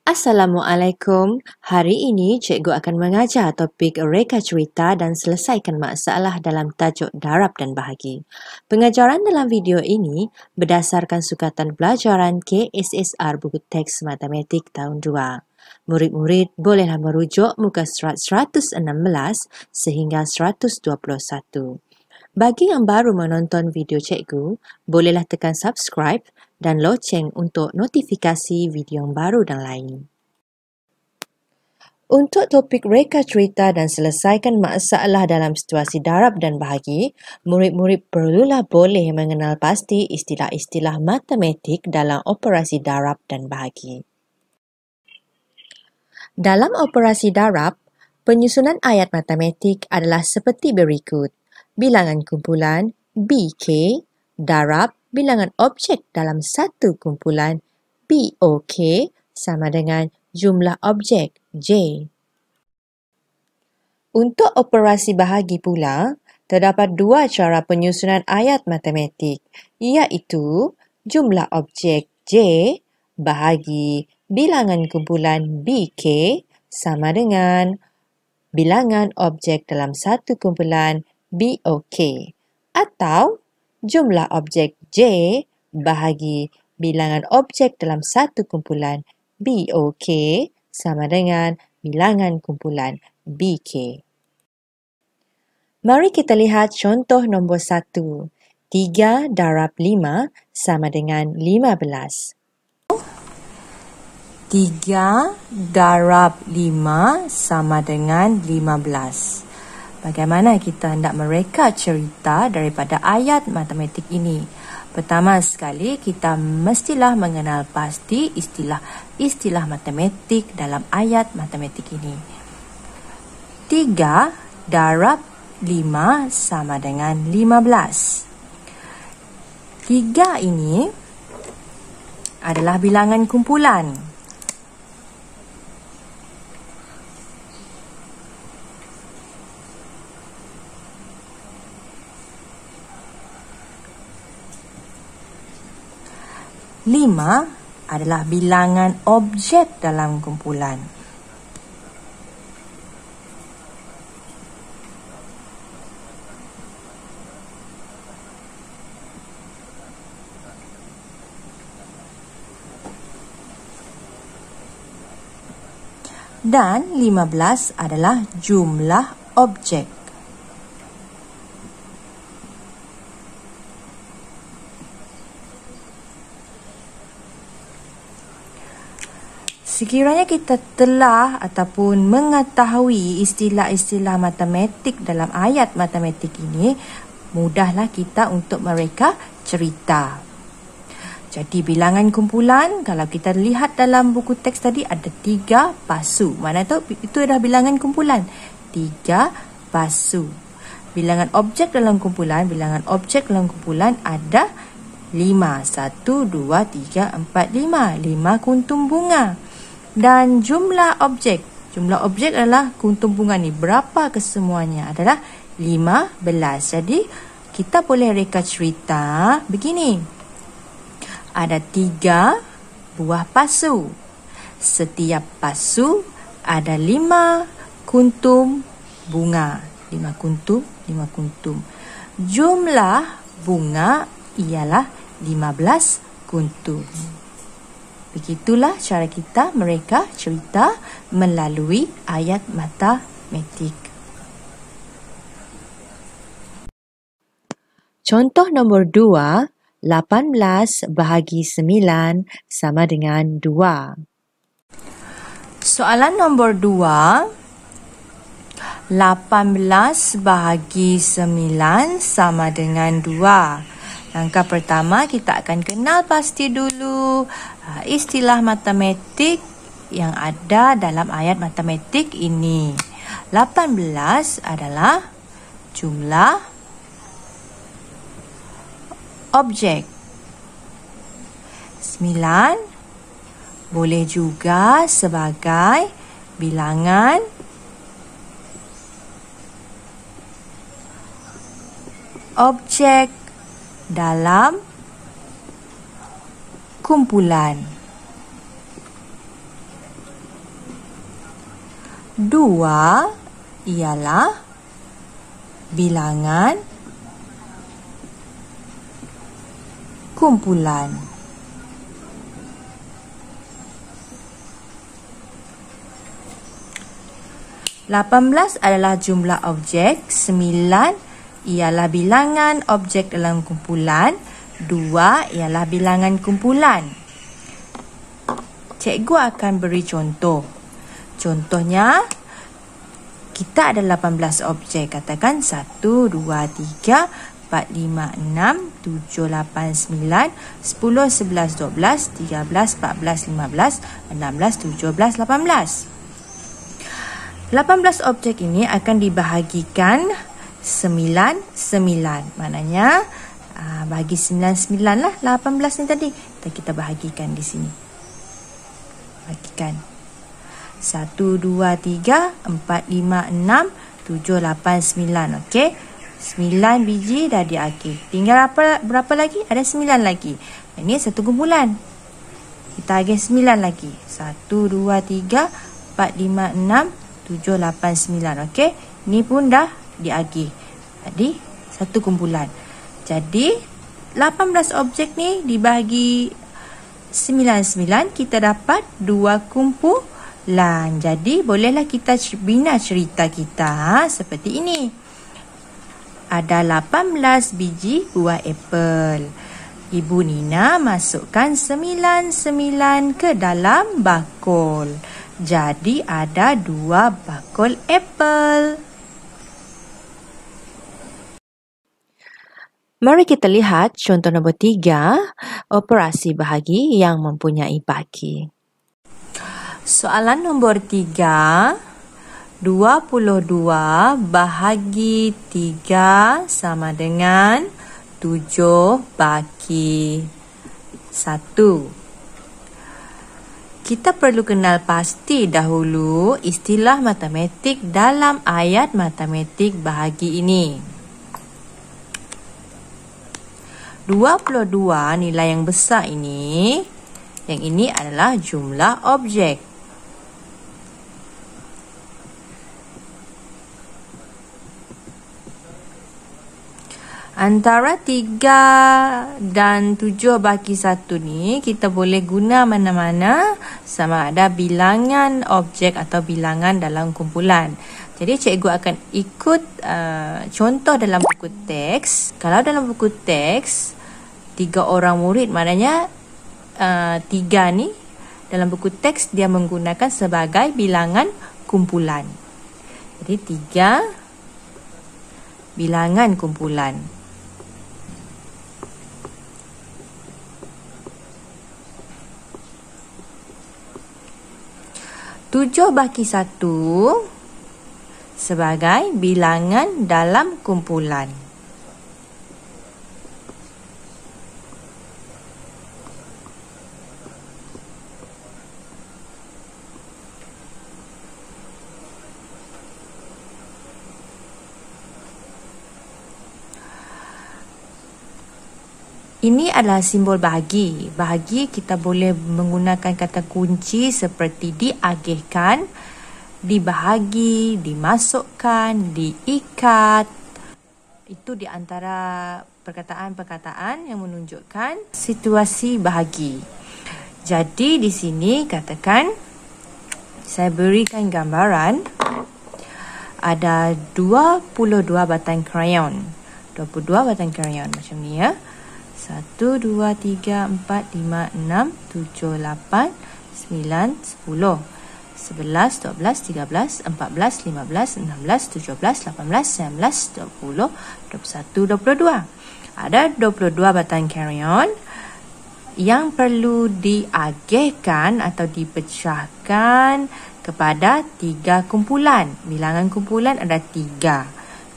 Assalamualaikum. Hari ini cikgu akan mengajar topik reka cerita dan selesaikan masalah dalam tajuk darab dan bahagi. Pengajaran dalam video ini berdasarkan sukatan pelajaran KSSR buku teks matematik tahun 2. Murid-murid bolehlah merujuk muka surat 116 sehingga 121. Bagi yang baru menonton video cikgu, bolehlah tekan subscribe dan loceng untuk notifikasi video yang baru dan lain. Untuk topik reka cerita dan selesaikan masalah dalam situasi darab dan bahagi, murid-murid perlulah boleh mengenal pasti istilah-istilah matematik dalam operasi darab dan bahagi. Dalam operasi darab, penyusunan ayat matematik adalah seperti berikut. Bilangan kumpulan BK darab bilangan objek dalam satu kumpulan BOK sama dengan jumlah objek J. Untuk operasi bahagi pula, terdapat dua cara penyusunan ayat matematik, iaitu jumlah objek J bahagi bilangan kumpulan BK sama dengan bilangan objek dalam satu kumpulan BOK, atau jumlah objek J bahagi bilangan objek dalam satu kumpulan BOK sama dengan bilangan kumpulan BK. Mari kita lihat contoh nombor 1. 3 darab 5 sama dengan 15. 3 darab 5 sama dengan 15. Bagaimana kita hendak mereka cerita daripada ayat matematik ini? Pertama sekali, kita mestilah mengenal pasti istilah matematik dalam ayat matematik ini. 3 darab 5 sama dengan 15. 3 ini adalah bilangan kumpulan. Lima adalah bilangan objek dalam kumpulan. Dan 15 adalah jumlah objek. Sekiranya kita telah ataupun mengetahui istilah-istilah matematik dalam ayat matematik ini, mudahlah kita untuk mereka cerita. Jadi bilangan kumpulan, kalau kita lihat dalam buku teks tadi ada 3 pasu. Mana tahu itu adalah bilangan kumpulan. 3 pasu. Bilangan objek dalam kumpulan ada 5. 1, 2, 3, 4, 5. 5 kuntum bunga. Dan jumlah objek adalah kuntum bunga ni. Berapa kesemuanya? Adalah 15. Jadi, kita boleh reka cerita begini. Ada 3 buah pasu. Setiap pasu ada 5 kuntum bunga. 5 kuntum. Jumlah bunga ialah 15 kuntum. Begitulah cara kita mereka cerita melalui ayat matematik. Contoh nombor 2, 18 bahagi 9 sama dengan 2. Soalan nombor 2, 18 bahagi 9 sama dengan 2. Langkah pertama, kita akan kenal pasti dulu istilah matematik yang ada dalam ayat matematik ini. 18 adalah jumlah objek. 9 boleh juga sebagai bilangan objek dalam kumpulan. 2 ialah bilangan kumpulan. 18 adalah jumlah objek, 9 ialah bilangan objek dalam kumpulan, 2 ialah bilangan kumpulan. Cikgu akan beri contoh. Contohnya, kita ada 18 objek. Katakan 1, 2, 3, 4, 5, 6, 7, 8, 9, 10, 11, 12, 13, 14, 15, 16, 17, 18. 18 objek ini akan dibahagikan 9, maknanya bagi 9 lah 18 ni tadi. Kita bahagikan di sini. Bahagikan 1, 2, 3, 4, 5, 6, 7, 8, 9. Okey, 9 biji dah diagih. Tinggal berapa lagi? Ada 9 lagi. Ini satu kumpulan. Kita agih 9 lagi. 1, 2, 3, 4, 5, 6, 7, 8, 9. Okey, ni pun dah diagih. Jadi, satu kumpulan. Jadi, 18 objek ni dibahagi 9, kita dapat 2 kumpulan. Jadi, bolehlah kita bina cerita kita seperti ini. Ada 18 biji buah apel. Ibu Nina masukkan 9 ke dalam bakul. Jadi ada 2 bakul apel. Mari kita lihat contoh nombor 3, operasi bahagi yang mempunyai bagi. Soalan nombor 3, 22 bahagi 3 sama dengan 7 bagi 1. Kita perlu kenal pasti dahulu istilah matematik dalam ayat matematik bahagi ini. 22 nilai yang besar ini, yang ini adalah jumlah objek. Antara 3 dan 7 bagi 1 ni, kita boleh guna mana-mana sama ada bilangan objek atau bilangan dalam kumpulan. Jadi, cikgu akan ikut contoh dalam buku teks. Kalau dalam buku teks, 3 orang murid, maknanya 3 ni dalam buku teks dia menggunakan sebagai bilangan kumpulan. Jadi, 3 bilangan kumpulan. 7 bagi 1 sebagai bilangan dalam kumpulan. Ini adalah simbol bahagi. Bahagi kita boleh menggunakan kata kunci seperti diagihkan, dibahagi, dimasukkan, diikat. Itu di antara perkataan-perkataan yang menunjukkan situasi bahagi. Jadi di sini katakan saya berikan gambaran ada 22 batang krayon. 22 batang krayon macam ni ya. 1, 2, 3, 4, 5, 6, 7, 8, 9, 10, 11, 12, 13, 14, 15, 16, 17, 18, 19, 20, 21, 22. Ada 22 batang krayon yang perlu diagihkan atau dipecahkan kepada 3 kumpulan. Bilangan kumpulan ada 3.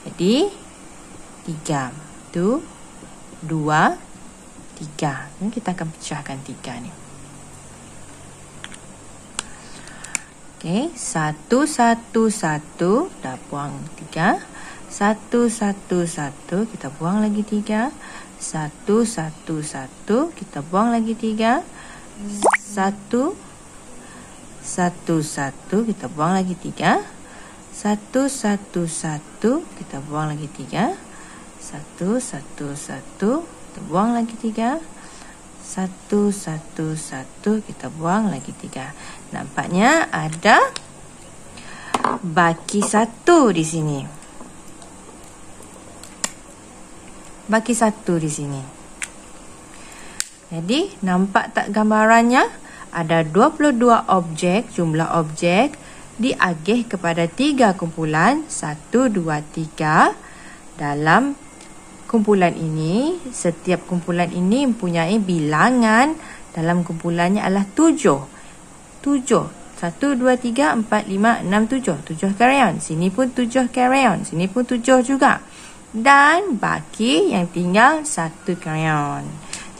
Jadi 3. 1, 2, 3. Kita akan pecahkan 3 ni. Okey, 1, 1, 1. Dah buang 3. 1, 1, 1. Kita buang lagi 3. 1, 1, 1. Kita buang lagi 3. 1, 1, 1. Kita buang lagi 3. 1, 1, 1. Kita buang lagi 3. 1, 1, 1. Kita buang lagi 3. 1, 1, 1. Kita buang lagi 3. Nampaknya ada baki 1 di sini. Baki 1 di sini. Jadi, nampak tak gambarannya? Ada 22 objek, jumlah objek diagih kepada 3 kumpulan, 1, 2, 3. Dalam kumpulan ini, setiap kumpulan ini mempunyai bilangan dalam kumpulannya adalah 7. 7. 1, 2, 3, 4, 5, 6, 7. 7 krayon. Sini pun 7 krayon. Sini pun 7 juga. Dan baki yang tinggal 1 krayon.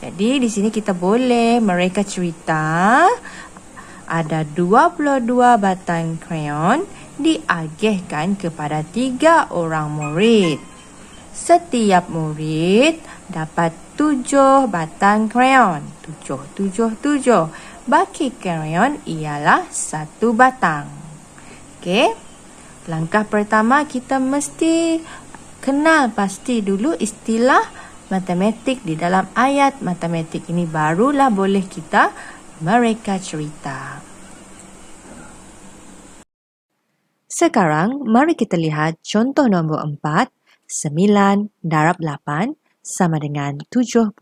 Jadi di sini kita boleh mereka cerita ada 22 batang krayon diagihkan kepada 3 orang murid. Setiap murid dapat 7 batang krayon. 7, 7, 7. Baki krayon ialah 1 batang. Okey. Langkah pertama kita mesti kenal pasti dulu istilah matematik di dalam ayat matematik ini, barulah boleh kita mereka cerita. Sekarang mari kita lihat contoh nombor 4. 9 darab 8 sama dengan 72.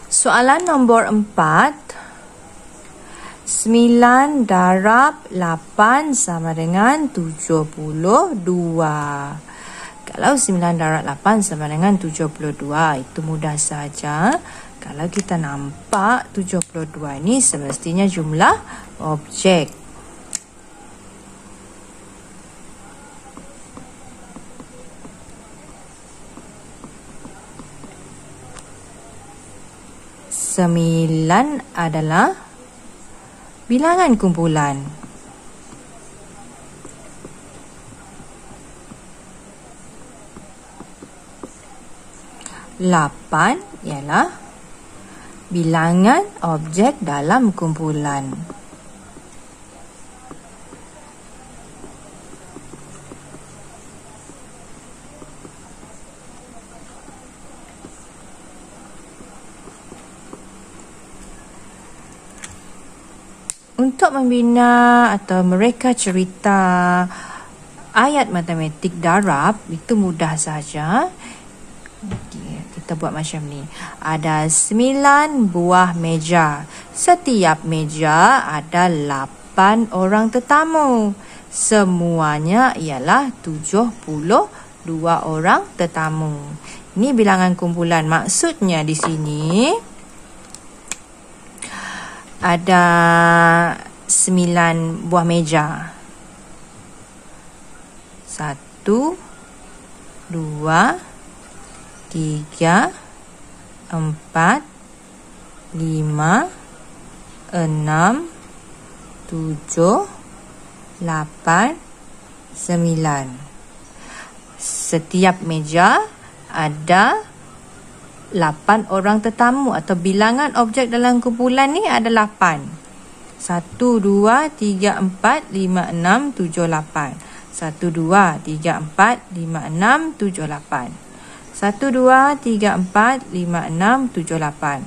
Soalan nombor 4. 9 darab 8 sama dengan 72. Kalau 9 darab 8 sama dengan 72, itu mudah saja. Kalau kita nampak 72 ini semestinya jumlah objek. Sembilan adalah bilangan kumpulan. 8 ialah bilangan objek dalam kumpulan. Untuk membina atau mereka cerita ayat matematik darab, itu mudah saja. Kita buat macam ni. Ada 9 buah meja. Setiap meja ada 8 orang tetamu. Semuanya ialah 72 orang tetamu. Ini bilangan kumpulan. Maksudnya di sini ada 9 buah meja. 1, 2, 3, 4, 5, 6, 7, 8, 9. Setiap meja ada 8 orang tetamu atau bilangan objek dalam kumpulan ni ada 8. 1, 2, 3, 4, 5, 6, 7, 8. 1, 2, 3, 4, 5, 6, 7, 8. 1, 2, 3, 4, 5, 6, 7, 8.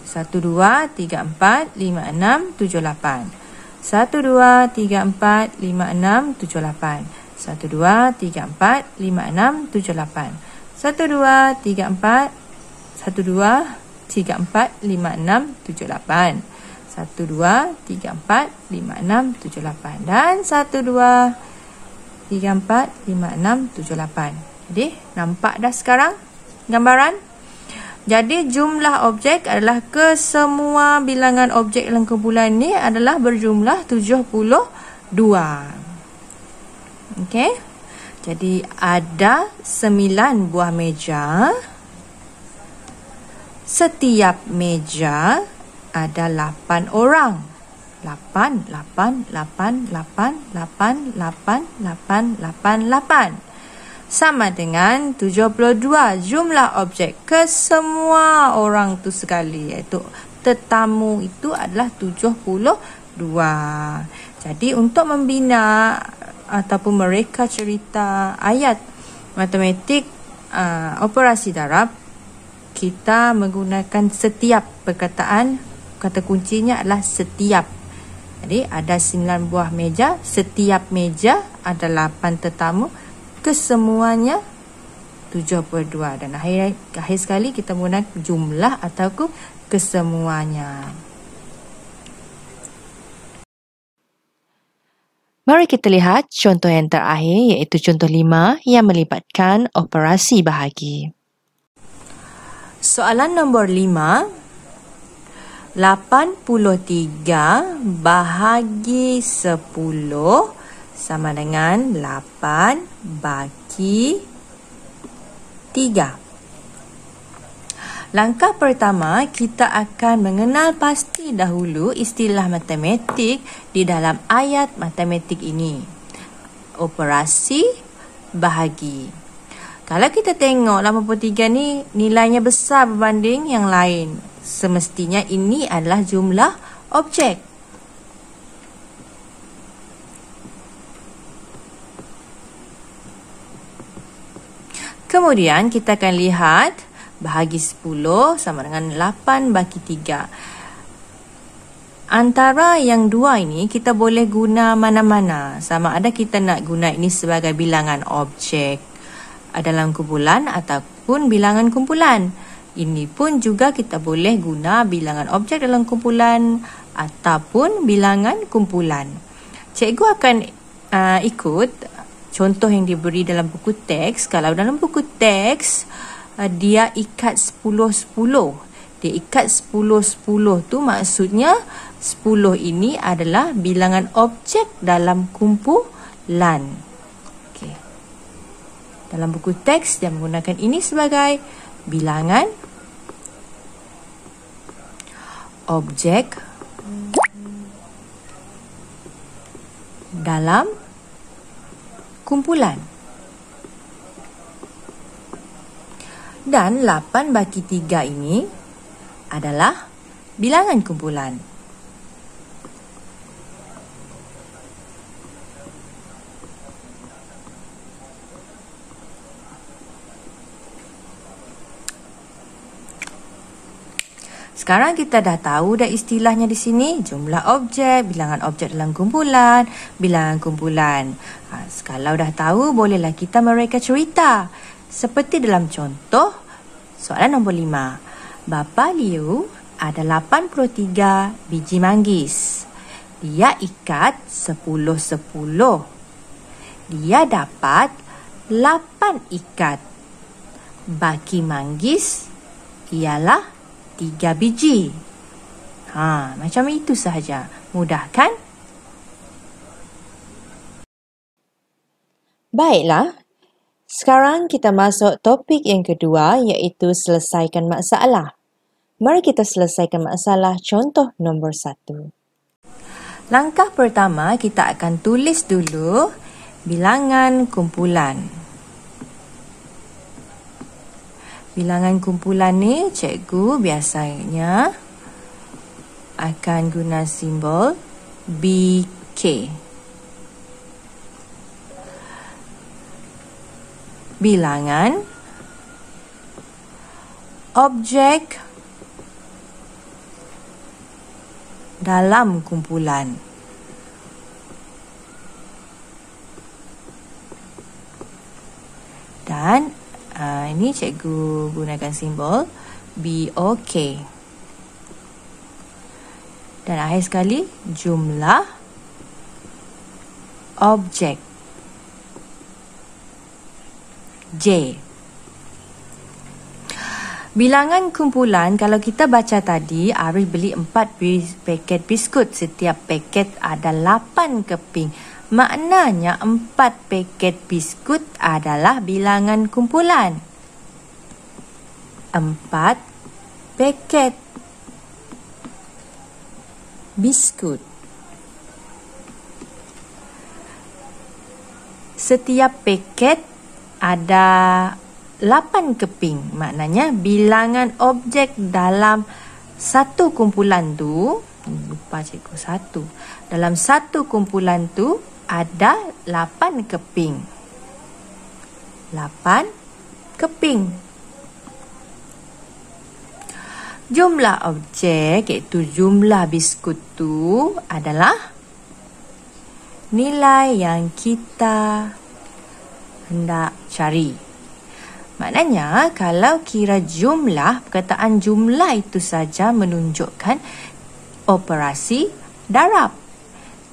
1, 2, 3, 4, 5, 6, 7, 8. 1, 2, 3, 4, 5, 6, 7, 8. 1, 2, 3, 4, 5, 6, 7, 8. 1, 2, 3, 4, 1, 2, 3, 4, 5, 6, 7, 8. 1, 2, 3, 4, 5, 6, 7, 8. Dan 1, 2, 3, 4, 5, 6, 7, 8. Jadi, nampak dah sekarang gambaran? Jadi, jumlah objek adalah kesemua bilangan objek dalam kumpulan ni adalah berjumlah 72. Okey? Jadi, ada 9 buah meja. Setiap meja ada 8 orang. 8, 8, 8, 8, 8, 8, 8, 8, 8. Sama dengan 72 jumlah objek kesemua orang tu sekali, iaitu tetamu itu adalah 72. Jadi untuk membina ataupun mereka cerita ayat matematik operasi darab, kita menggunakan setiap perkataan. Kata kuncinya adalah setiap. Jadi ada 9 buah meja, setiap meja ada 8 tetamu, kesemuanya 72. Dan akhir sekali kita menggunakan jumlah atau kesemuanya. Mari kita lihat contoh yang terakhir, iaitu contoh 5 yang melibatkan operasi bahagi. Soalan nombor 5. 83 bahagi 10 sama dengan 8 bagi 3. Langkah pertama, kita akan mengenal pasti dahulu istilah matematik di dalam ayat matematik ini. Operasi bahagi. Kalau kita tengok 83 ni nilainya besar berbanding yang lain. Semestinya ini adalah jumlah objek. Kemudian kita akan lihat bahagi 10 sama dengan 8 bagi 3. Antara yang dua ini kita boleh guna mana-mana. Sama ada kita nak guna ini sebagai bilangan objek dalam kumpulan ataupun bilangan kumpulan. Ini pun juga kita boleh guna bilangan objek dalam kumpulan ataupun bilangan kumpulan. Cikgu akan ikut contoh yang diberi dalam buku teks. Kalau dalam buku teks, dia ikat 10-10. Dia ikat 10-10 tu maksudnya 10 ini adalah bilangan objek dalam kumpulan. Okay. Dalam buku teks, dia menggunakan ini sebagai bilangan objek dalam kumpulan. Dan 8 bagi 3 ini adalah bilangan kumpulan. Sekarang kita dah tahu dah istilahnya di sini, jumlah objek, bilangan objek dalam kumpulan, bilangan kumpulan. Kalau dah tahu, bolehlah kita mereka cerita. Seperti dalam contoh, soalan nombor 5. Bapa Liu ada 83 biji manggis. Dia ikat 10-10. Dia dapat 8 ikat. Baki manggis ialah 3 biji. Macam itu sahaja. Mudah kan? Baiklah. Sekarang kita masuk topik yang kedua, iaitu selesaikan masalah. Mari kita selesaikan masalah contoh nombor 1. Langkah pertama, kita akan tulis dulu bilangan kumpulan. Bilangan kumpulan ni cikgu biasanya akan guna simbol BK. Bilangan objek dalam kumpulan. Dan ini cikgu gunakan simbol BOK. Dan akhir sekali, jumlah objek J. Bilangan kumpulan, kalau kita baca tadi, Arif beli 4 paket biskut. Setiap paket ada 8 keping. Maknanya 4 paket biskut adalah bilangan kumpulan. 4 paket biskut. Setiap paket ada 8 keping. Maknanya bilangan objek dalam satu kumpulan tu, lupa cikgu satu. Dalam satu kumpulan tu ada 8 keping. 8 keping. Jumlah objek iaitu jumlah biskut tu adalah nilai yang kita hendak cari. Maknanya kalau kira jumlah, perkataan jumlah itu saja menunjukkan operasi darab.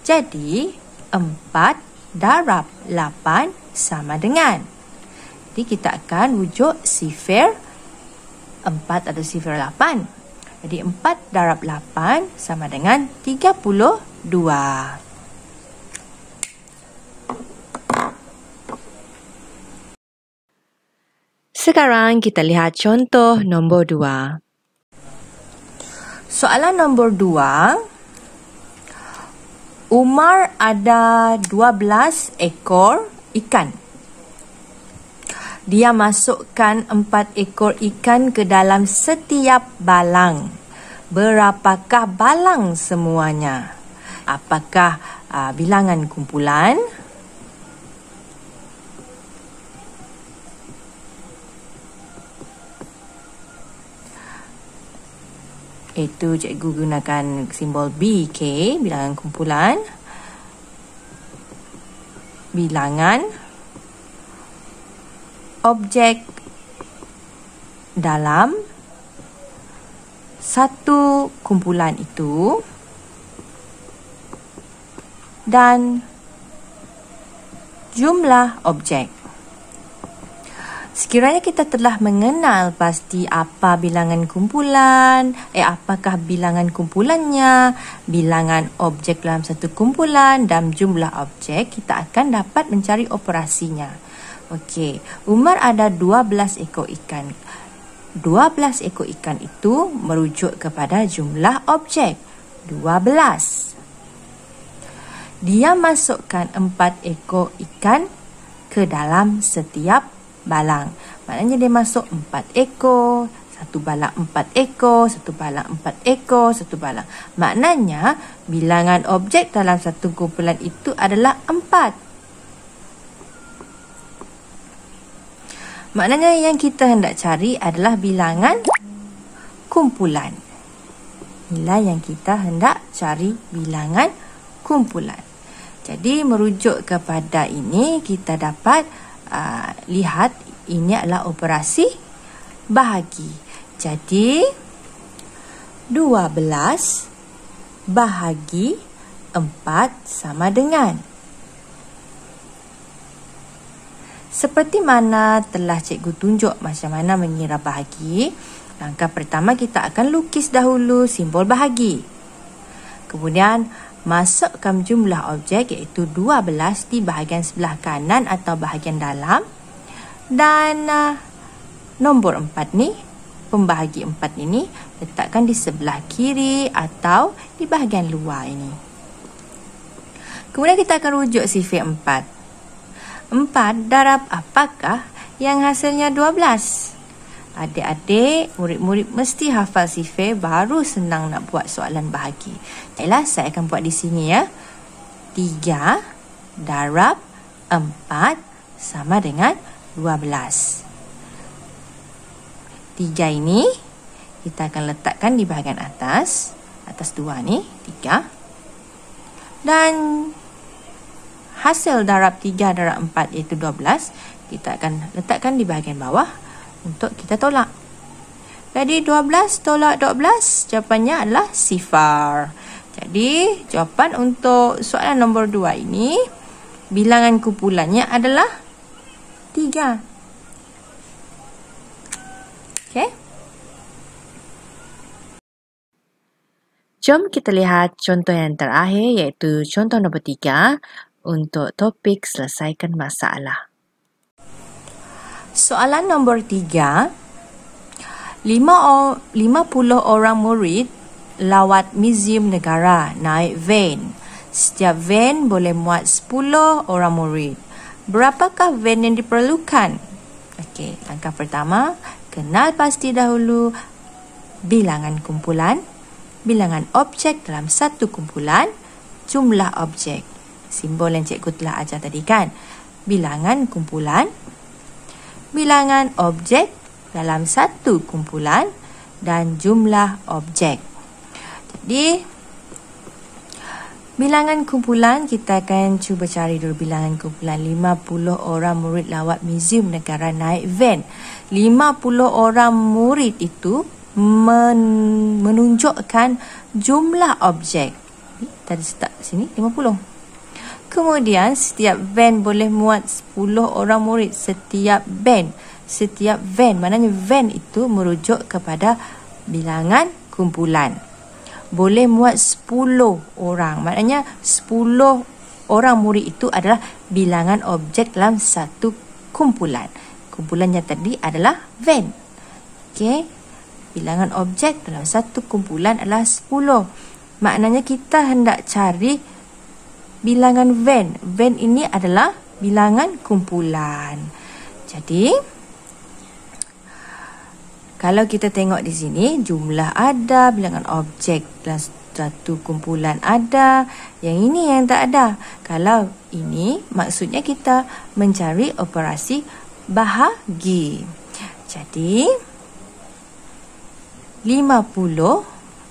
Jadi 4 darab 8 sama dengan. Jadi kita akan rujuk sifir 4 atau sifir 8. Jadi 4 darab 8 sama dengan 32. Sekarang kita lihat contoh nombor 2. Soalan nombor 2. Umar ada 12 ekor ikan. Dia masukkan 4 ekor ikan ke dalam setiap balang. Berapakah balang semuanya? Apakah bilangan kumpulan? Itu cikgu gunakan simbol BK, bilangan kumpulan. Bilangan objek dalam satu kumpulan itu dan jumlah objek. Sekiranya kita telah mengenal pasti apa bilangan kumpulan, apakah bilangan kumpulannya, bilangan objek dalam satu kumpulan dan jumlah objek, kita akan dapat mencari operasinya. Okey, Umar ada 12 ekor ikan. 12 ekor ikan itu merujuk kepada jumlah objek, 12. Dia masukkan 4 ekor ikan ke dalam setiap balang. Maknanya dia masuk 4 ekor, satu balang 4 ekor, satu balang 4 ekor, satu balang. Maknanya bilangan objek dalam satu kumpulan itu adalah 4. Maknanya yang kita hendak cari adalah bilangan kumpulan. Nilai yang kita hendak cari bilangan kumpulan. Jadi merujuk kepada ini kita dapat lihat ini adalah operasi bahagi. Jadi 12 bahagi 4 sama dengan. Seperti mana telah cikgu tunjuk macam mana mengira bahagi. Langkah pertama kita akan lukis dahulu simbol bahagi. Kemudian masukkan jumlah objek iaitu 12 di bahagian sebelah kanan atau bahagian dalam. Dan nombor 4 ni, pembahagi 4 ini letakkan di sebelah kiri atau di bahagian luar ini. Kemudian kita akan rujuk sifir 4. 4 darab apakah yang hasilnya 12? Adik-adik, murid-murid mesti hafal sifir baru senang nak buat soalan bahagi. Baiklah, saya akan buat di sini ya. 3 darab 4 sama dengan 12. 3 ini kita akan letakkan di bahagian atas 2 ni, 3. Dan hasil darab 3 darab 4 iaitu 12, kita akan letakkan di bahagian bawah untuk kita tolak. Jadi 12 tolak 12, jawapannya adalah sifar. Jadi jawapan untuk soalan nombor 2 ini, bilangan kumpulannya adalah 3. Okey. Jom kita lihat contoh yang terakhir iaitu contoh nombor 3 untuk topik selesaikan masalah. Soalan nombor 3. 50 orang murid lawat Museum Negara naik van. Setiap van boleh muat 10 orang murid. Berapakah van yang diperlukan? Okey, langkah pertama, kenal pasti dahulu bilangan kumpulan, bilangan objek dalam satu kumpulan, jumlah objek. simbol yang cikgu telah ajar tadi kan. Bilangan kumpulan, bilangan objek dalam satu kumpulan dan jumlah objek. Jadi, bilangan kumpulan kita akan cuba cari dulu bilangan kumpulan. 50 orang murid lawat Muzium Negara naik van. 50 orang murid itu menunjukkan jumlah objek. Tadi start sini 50. Kemudian setiap van boleh muat 10 orang murid. Setiap van, maknanya van itu merujuk kepada bilangan kumpulan. Boleh muat 10 orang, maknanya 10 orang murid itu adalah bilangan objek dalam satu kumpulan. Kumpulan yang tadi adalah van. Okey. Bilangan objek dalam satu kumpulan adalah 10. Maknanya kita hendak cari bilangan van. Van ini adalah bilangan kumpulan. Jadi, kalau kita tengok di sini, jumlah ada, bilangan objek dalam satu kumpulan ada, yang ini yang tak ada. Kalau ini, maksudnya kita mencari operasi bahagi. Jadi, 50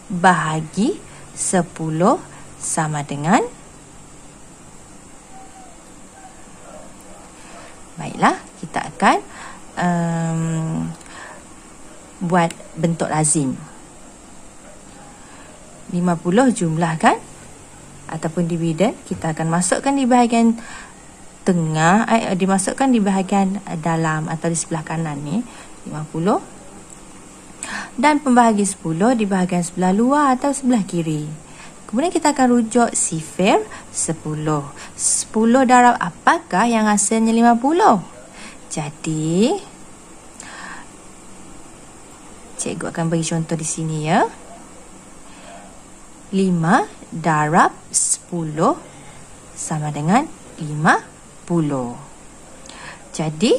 bahagi 10 sama dengan, baiklah, kita akan buat bentuk lazim. 50 jumlah kan, ataupun dividen, kita akan masukkan di bahagian tengah, dimasukkan di bahagian dalam atau di sebelah kanan ni, 50. Dan pembahagi 10 di bahagian sebelah luar atau sebelah kiri. Kemudian kita akan rujuk sifir 10. 10 darab apakah yang hasilnya 50? Jadi, cikgu akan bagi contoh di sini ya. 5 darab 10 sama dengan 50. Jadi,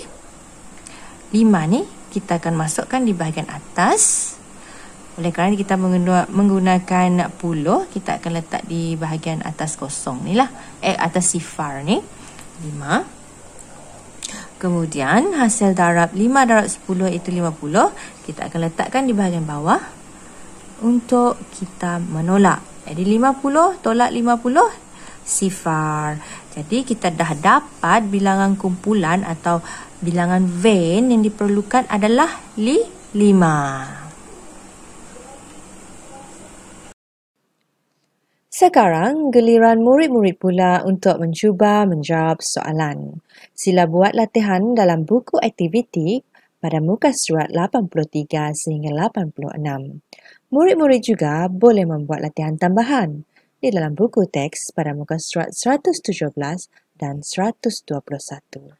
5 ni kita akan masukkan di bahagian atas. Oleh kerana kita menggunakan puluh, kita akan letak di bahagian atas kosong ni lah. Atas sifar ni. 5. Kemudian hasil darab 5 darab 10 itu 50. Kita akan letakkan di bahagian bawah untuk kita menolak. Jadi 50 tolak 50 sifar. Jadi kita dah dapat bilangan kumpulan atau bilangan van yang diperlukan adalah 5. Sekarang, giliran murid-murid pula untuk mencuba menjawab soalan. Sila buat latihan dalam buku aktiviti pada muka surat 83 sehingga 86. Murid-murid juga boleh membuat latihan tambahan di dalam buku teks pada muka surat 117 dan 121.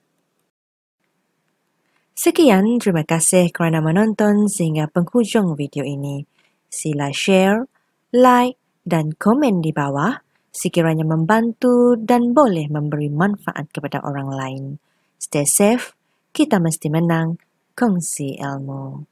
Sekian, terima kasih kerana menonton sehingga penghujung video ini. Sila share, like, dan komen di bawah sekiranya membantu dan boleh memberi manfaat kepada orang lain. Stay safe, kita mesti menang, kongsi ilmu.